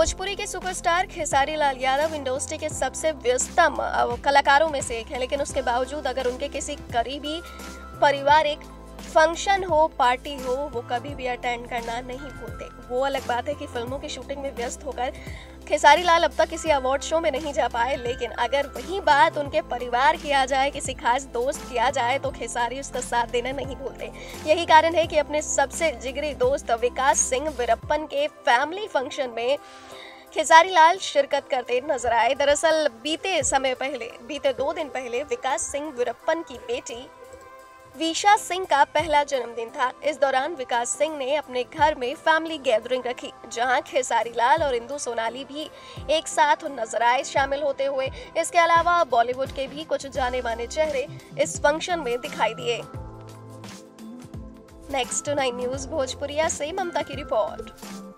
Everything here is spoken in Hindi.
भोजपुरी के सुपरस्टार खेसारी लाल यादव इंडस्ट्री के सबसे व्यस्तम कलाकारों में से एक है, लेकिन उसके बावजूद अगर उनके किसी करीबी पारिवारिक फंक्शन हो, पार्टी हो, वो कभी भी अटेंड करना नहीं भूलते। वो अलग बात है कि फिल्मों की शूटिंग में व्यस्त होकर खेसारी लाल अब तक किसी अवार्ड शो में नहीं जा पाए, लेकिन अगर वही बात उनके परिवार की आ जाए, किसी खास दोस्त की आ जाए, तो खेसारी उसका साथ देना नहीं भूलते। यही कारण है कि अपने सबसे जिगरी दोस्त विकास सिंह वीरप्पन के फैमिली फंक्शन में खेसारी लाल शिरकत करते नजर आए। दरअसल बीते 2 दिन पहले विकास सिंह वीरप्पन की बेटी वीशा सिंह का पहला जन्मदिन था। इस दौरान विकास सिंह ने अपने घर में फैमिली गैदरिंग रखी, जहां खेसारी लाल और इंदु सोनाली भी एक साथ नजर आए शामिल होते हुए। इसके अलावा बॉलीवुड के भी कुछ जाने माने चेहरे इस फंक्शन में दिखाई दिए। नेक्स्ट 9 न्यूज़ भोजपुरिया से ममता की रिपोर्ट।